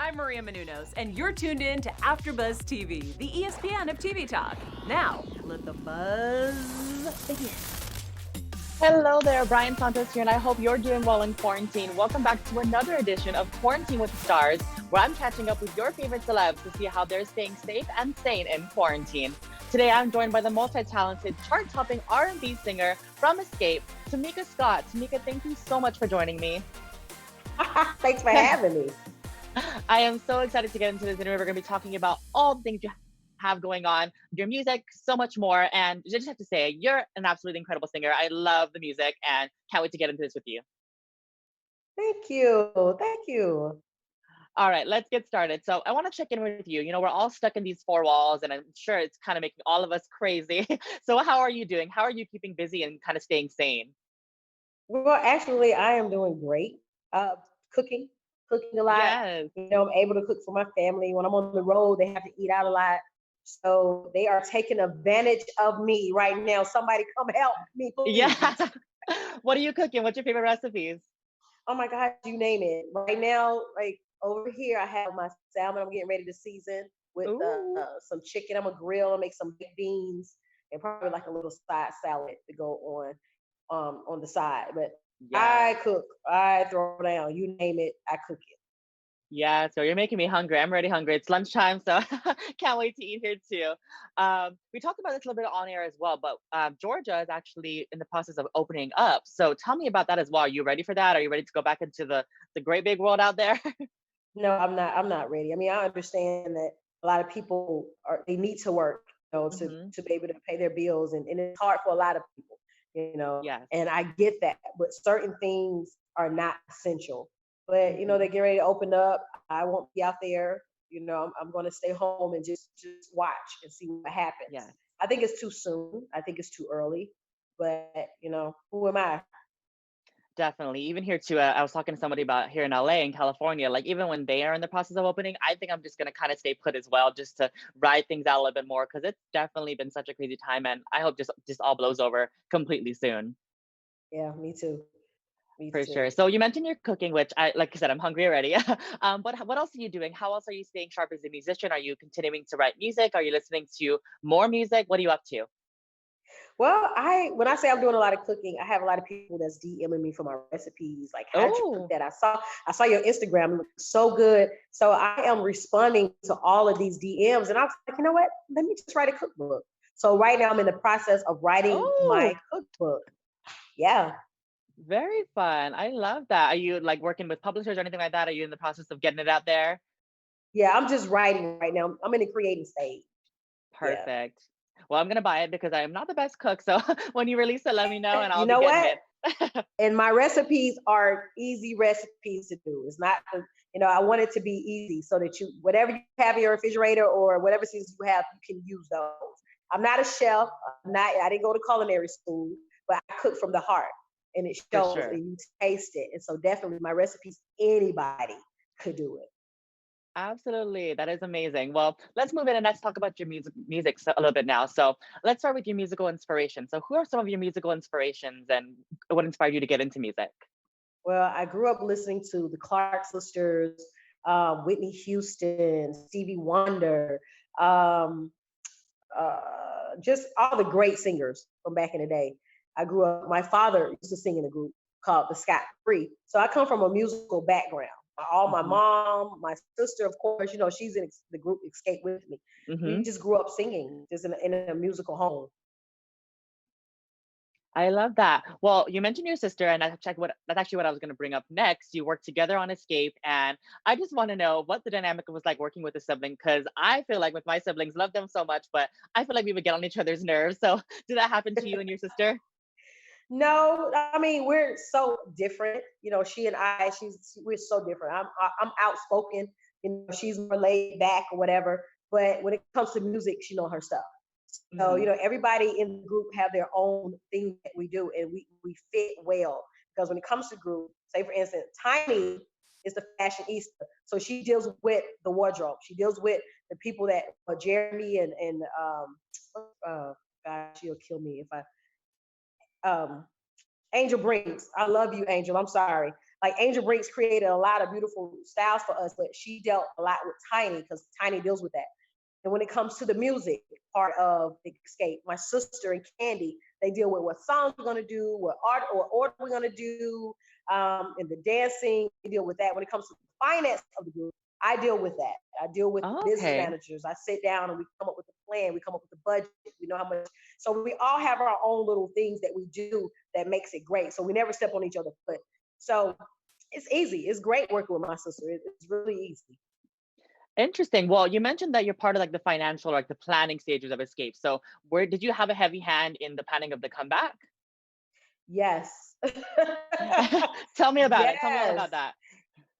I'm Maria Menounos, and you're tuned in to AfterBuzz TV, the ESPN of TV talk. Now, let the buzz begin. Hello there, Brian Santos here, and I hope you're doing well in quarantine. Welcome back to another edition of Quarantine with the Stars, where I'm catching up with your favorite celebs to see how they're staying safe and sane in quarantine. Today, I'm joined by the multi-talented, chart-topping R&B singer from Xscape, Tamika Scott. Tamika, thank you so much for joining me. Thanks for having me. I am so excited to get into this interview. We're going to be talking about all the things you have going on, your music, so much more. And I just have to say, you're an absolutely incredible singer. I love the music and can't wait to get into this with you. Thank you. Thank you. All right, let's get started. So I want to check in with you. You know, we're all stuck in these four walls, and I'm sure it's kind of making all of us crazy. So how are you doing? How are you keeping busy and kind of staying sane? Well, actually, I am doing great. Uh, cooking, cooking a lot. Yes. I'm able to cook for my family. When I'm on the road, they have to eat out a lot. So they are taking advantage of me right now. Somebody come help me, Yeah. please. What are you cooking? What's your favorite recipes? Oh my God, you name it. Right now, like over here, I have my salmon. I'm getting ready to season with Ooh. some chicken. I'm gonna grill and make some baked beans and probably like a little side salad to go on the side. But Yes. I cook, I throw down, you name it, I cook it. Yeah, so you're making me hungry. I'm already hungry. It's lunchtime, so can't wait to eat here too. We talked about this a little bit on air as well, but Georgia is actually in the process of opening up. So tell me about that as well. Are you ready for that? Are you ready to go back into the great big world out there? No, I'm not ready. I mean, I understand that a lot of people they need to work, Hmm. to be able to pay their bills and it's hard for a lot of people. Yes. And I get that, but certain things are not essential. But they Hmm. get ready to open up. I won't be out there. I'm going to stay home and just watch and see what happens. Yes. I think it's too soon. I think it's too early. But who am I? Definitely. Even here too, I was talking to somebody about here in LA in California, like even when they are in the process of opening, I think I'm just gonna kind of stay put as well, just to ride things out a little bit more because it's definitely been such a crazy time, and I hope just all blows over completely soon. Yeah, me too. Me For too. sure. So you mentioned your cooking, which like I said, I'm hungry already. But what else are you doing? How else are you staying sharp as a musician? Are you continuing to write music? Are you listening to more music? What are you up to? Well, I when I say I'm doing a lot of cooking, I have a lot of people that's DMing me for my recipes. Like, how'd you cook Oh, that? I saw your Instagram, it looked so good. So I am responding to all of these DMs, and I was like, you know what? Let me just write a cookbook. So right now I'm in the process of writing oh, my cookbook. Yeah, very fun. I love that. Are you like working with publishers or anything like that? Are you in the process of getting it out there? yeah. I'm just writing right now. I'm in the creating stage. Yeah. Perfect. Well, I'm gonna buy it because I am not the best cook. So when you release it, let me know and You I'll be know getting what? it. And my recipes are easy recipes to do. It's not, I want it to be easy so that you, whatever you have in your refrigerator or whatever seasons you have, you can use those. I'm not a chef. I didn't go to culinary school, but I cook from the heart and it For shows sure. and you taste it. And so definitely my recipes, anybody could do it. Absolutely. That is amazing. Well, let's move in and let's talk about your a little bit now. So let's start with your musical inspiration. So who are some of your musical inspirations and what inspired you to get into music? Well, I grew up listening to the Clark sisters, Whitney Houston, Stevie Wonder, um, just all the great singers from back in the day. I grew up, my father used to sing in a group called the Scott Free. So I come from a musical background. All my Hmm. mom, my sister, of course, she's in the group Xscape with me. We Hmm. just grew up singing, just in a musical home. I love that. Well, you mentioned your sister, and that's actually what I was going to bring up next. You worked together on Escape, and I just want to know what the dynamic was like working with a sibling, because I feel like with my siblings, love them so much, but I feel like we would get on each other's nerves. So, did that happen to you and your sister? No, I mean we're so different. She and we're so different. I'm outspoken. She's more laid back or whatever. But when it comes to music, she know her stuff. So Hmm. everybody in the group have their own thing that we do, and we fit well because when it comes to group, say for instance, Tiny is the fashionista, so she deals with the wardrobe. She deals with the people that Jeremy and uh, God, she'll kill me if I Angel Brings. I love you, Angel. I'm sorry. like Angel Breaks created a lot of beautiful styles for us, but she dealt a lot with Tiny because Tiny deals with that. And when it comes to the music part of Xscape, my sister and Candy, they deal with what songs we're gonna do, what art or order we're gonna do, and the dancing. They deal with that. When it comes to the finance of the group, I deal with that. I deal with the Oh, business okay. managers. I sit down and we come up with a plan. We come up with the budget. We know how much. So we all have our own little things that we do that makes it great. So we never step on each other's foot. So it's easy. It's great working with my sister. It's really easy. Interesting. Well, you mentioned that you're part of like the financial, like the planning stages of Escape. So, where did you have a heavy hand in the planning of the comeback? Yes. Tell me about it. Tell me all Yes. about that.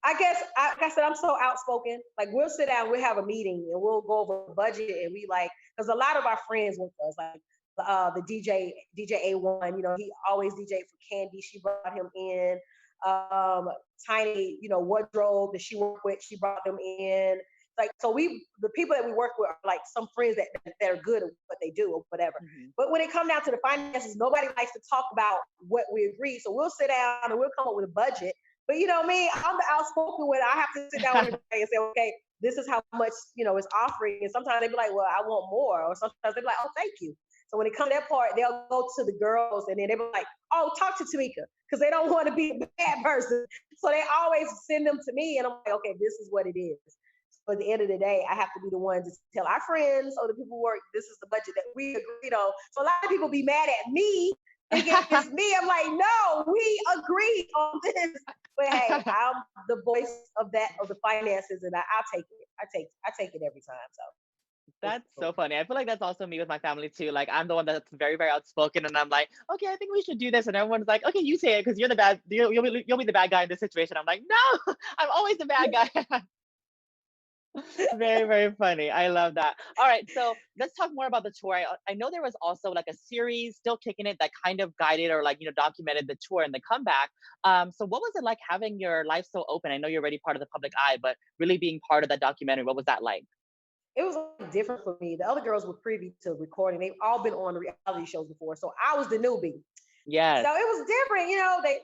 I guess, like I said, I'm so outspoken. Like we'll sit down, we'll have a meeting, and we'll go over the budget, and we like because a lot of our friends with us, like the DJ A1, he always DJ for Candy. She brought him in. Um, Tiny, wardrobe that she worked with, she brought them in. Like so, the people that we work with are like some friends that are good at what they do or whatever. Mhm. But when it comes down to the finances, nobody likes to talk about what we agree. So we'll sit down and we'll come up with a budget, but you know me, I'm the outspoken one. I have to sit down with everybody and say, okay, this is how much it's offering. And sometimes they be like, well, I want more, or sometimes they be like, oh, thank you. So when it comes to that part, they'll go to the girls and then they be like, oh, talk to Tamika because they don't want to be a bad person. So they always send them to me, and I'm like, okay, this is what it is. So at the end of the day, I have to be the one to tell our friends or the people who work, this is the budget that we agreed on. So a lot of people be mad at me thinking it's me. I'm like, no, we agreed on this. But hey, I'm the voice of the finances, and I'll take it. I take it every time. So it's That's so cool. funny. I feel like that's also me with my family too. Like I'm the one that's very, very outspoken, and I'm like, okay, I think we should do this, and everyone's like, okay, you say it because you're the bad. You'll be the bad guy in this situation. I'm like, no, I'm always the bad guy. Very, very funny. I love that. All right, so let's talk more about the tour. I know there was also like a series still kicking it that kind of guided or like documented the tour and the comeback. So what was it like having your life so open? I know you're already part of the public eye, but really being part of that documentary, what was that like? It was like, different for me. The other girls were privy to recording. They've all been on reality shows before, so I was the newbie. Yes. So it was different, they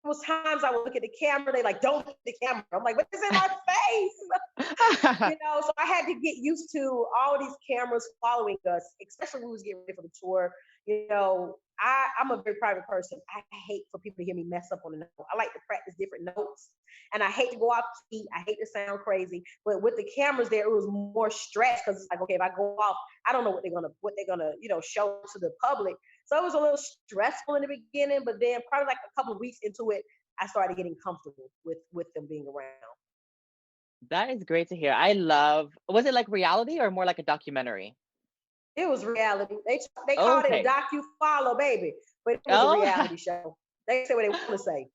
was times I would look at the camera, they like, don't look at the camera. I'm like, what is in my face? So I had to get used to all these cameras following us, especially when we was getting ready for the tour. I'm a very private person. I hate for people to hear me mess up on a note. I like to practice different notes, and I hate to go off key. I hate to sound crazy, but with the cameras there, it was more stress because it's like, okay, if I go off, I don't know what they're gonna show to the public. So it was a little stressful in the beginning, but then probably like a couple of weeks into it, I started getting comfortable with them being around. That is great to hear. I love, was it like reality or more like a documentary? It was reality. They called it a Okay. docu follow, baby, but it was a Oh, reality show. They say what they want to say.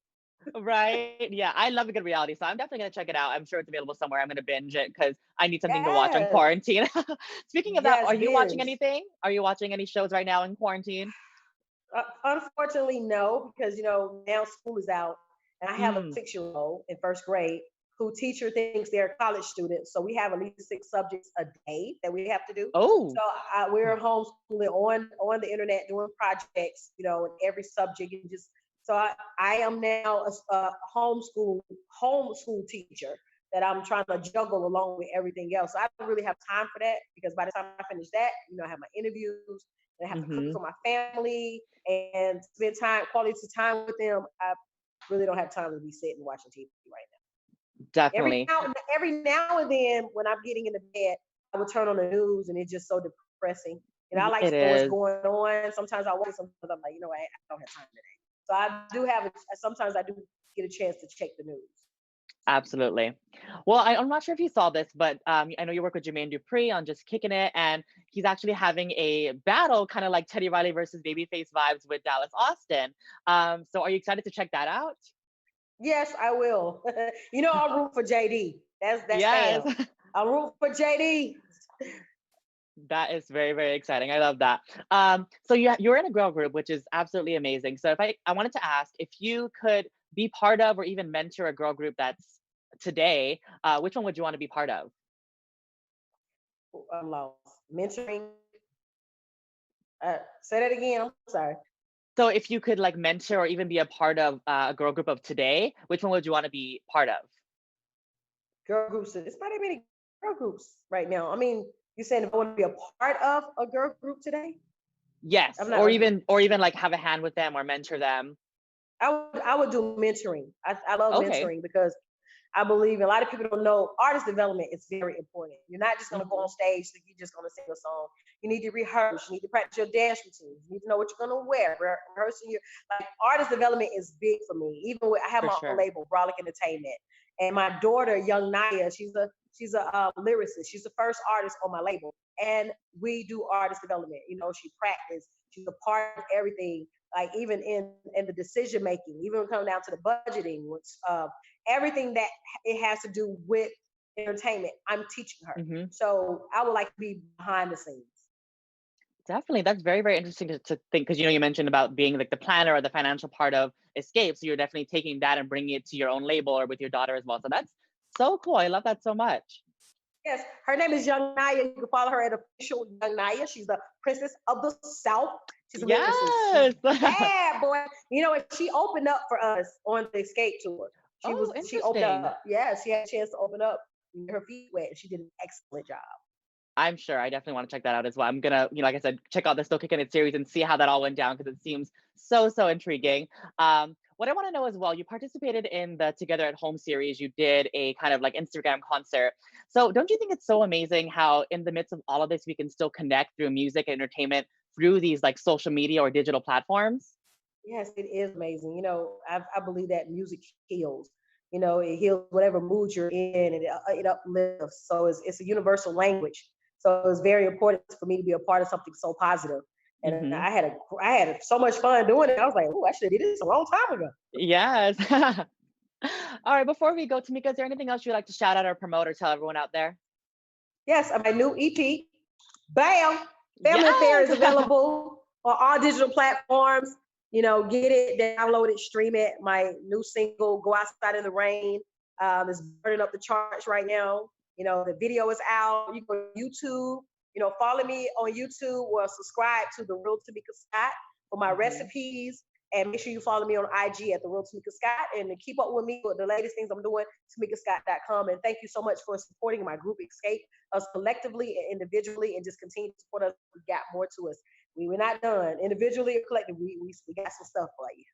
right. Yeah, I love a good reality, so I'm definitely gonna check it out. I'm sure it's available somewhere. I'm gonna binge it because I need something to watch on Yes, quarantine. Speaking of that, yes, are you watching binge. anything? Are you watching any shows right now in quarantine? Unfortunately, no, because now school is out, and I have a Mm. 6-year-old in first grade who teacher thinks they're college students. So we have at least 6 subjects a day that we have to do. So Oh, we're homeschooling on the internet doing projects, in every subject, and just so I am now a homeschool teacher that I'm trying to juggle along with everything else. So I don't really have time for that because by the time I finish that, I have my interviews and I have to cook hmm, for my family and spend quality time with them. I really don't have time to be sitting watching TV right now. definitely. Every now and then, when I'm getting into bed, I would turn on the news, and it's just so depressing. I like It to know what's is. going on. Sometimes I wait. Sometimes I'm like, I don't have time today. So I do have it. Sometimes I do get a chance to check the news. Absolutely. Well, I'm not sure if you saw this, but I know you work with Jermaine Dupri on Just Kicking It, and he's actually having a battle, kind of like Teddy Riley versus Babyface vibes with Dallas Austin. So are you excited to check that out? Yes, I will. I'll root for JD. That's Yes. fam. I'll root for JD. That is very, very exciting. I love that. So you're in a girl group, which is absolutely amazing. So if I wanted to ask if you could be part of or even mentor a girl group that's today, which one would you want to be part of? I'm lost. Mentoring. Say that again. I'm sorry. So if you could like mentor or even be a part of a girl group of today, which one would you want to be part of? Girl groups. It's not that many girl groups right now. I mean, you saying if I want to be a part of a girl group today? Yes, I'm not like or even like have a hand with them or mentor them. I would do mentoring. I love Okay. mentoring because I believe a lot of people don't know artist development is very important. You're not just gonna go on Hmm. stage and you're just gonna sing a song. You need to rehearse. You need to practice your dance routines. You need to know what you're gonna wear. Rehearsing your like artist development is big for me. Even with I have For my own sure. label, Brolic Entertainment, and my daughter, young Naya, she's a lyricist. She's the first artist on my label, and we do artist development. You know, she practiced. She's a part of everything. Like even in the decision making, even when it comes down to the budgeting, which everything that it has to do with entertainment, I'm teaching her. Hmm. So I would like to be behind the scenes. Definitely. That's very, very interesting to think because you mentioned about being like the planner or the financial part of Escape. So you're definitely taking that and bringing it to your own label or with your daughter as well. So that's so cool. I love that so much. Yes, her name is Young Naya. You can follow her at official Young Naya. She's the princess of the South. She's a lyricist. She's Yes. bad, boy. You know, and she opened up for us on the Escape tour. Oh, She opened interesting. up. Yeah, she had a chance to open up. And get her feet wet. And she did an excellent job. I'm sure. I definitely want to check that out as well. I'm gonna, like I said, check out the Still Kicking It series and see how that all went down because it seems so, so intriguing. What I want to know as well, you participated in the Together at Home series. You did a kind of like Instagram concert. So don't you think it's so amazing how in the midst of all of this, we can still connect through music and entertainment through these like social media or digital platforms? Yes, it is amazing. You know, I believe that music heals. You know, it heals whatever mood you're in, and it uplifts. So it's a universal language. So it's very important for me to be a part of something so positive. And Hmm. I had so much fun doing it. I was like, oh, I should have did this a long time ago. Yes. All right. Before we go, Tamika, is there anything else you'd like to shout out or promote or tell everyone out there? Yes, my new EP, Bam, Family Affair Yes. is available on all digital platforms. You know, get it, download it, stream it. My new single, Go Outside in the Rain, is burning up the charts right now. You know, the video is out. You go to YouTube, follow me on YouTube or subscribe to The Real Tamika Scott for my Hmm. recipes. And make sure you follow me on IG at The Real Tamika Scott and to keep up with me with the latest things I'm doing, TamikaScott.com. And thank you so much for supporting my group Xscape, us collectively and individually, and just continue to support us. We got more to us. We're not done. Individually or collectively, we got some stuff for you.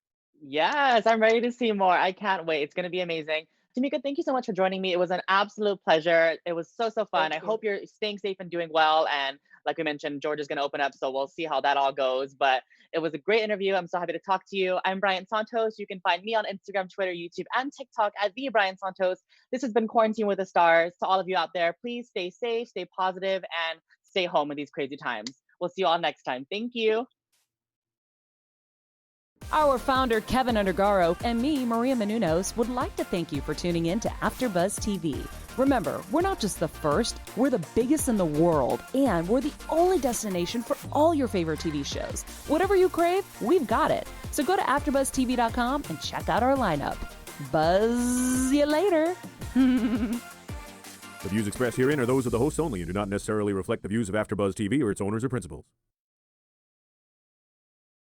Yes, I'm ready to see more. I can't wait. It's going to be amazing. Tamika, thank you so much for joining me. It was an absolute pleasure. It was so, so fun. Thank I you. hope you're staying safe and doing well. And like we mentioned, Georgia's going to open up, so we'll see how that all goes. But it was a great interview. I'm so happy to talk to you. I'm Brian Santos. You can find me on Instagram, Twitter, YouTube, and TikTok at the Brian Santos. This has been Quarantine with the Stars. To all of you out there, please stay safe, stay positive, and stay home in these crazy times. We'll see you all next time. Thank you. Our founder, Kevin Undergaro, and me, Maria Menounos, would like to thank you for tuning in to AfterBuzz TV. Remember, we're not just the first, we're the biggest in the world, and we're the only destination for all your favorite TV shows. Whatever you crave, we've got it. So go to AfterBuzzTV.com and check out our lineup. Buzz you later. The views expressed herein are those of the hosts only and do not necessarily reflect the views of AfterBuzz TV or its owners or principals.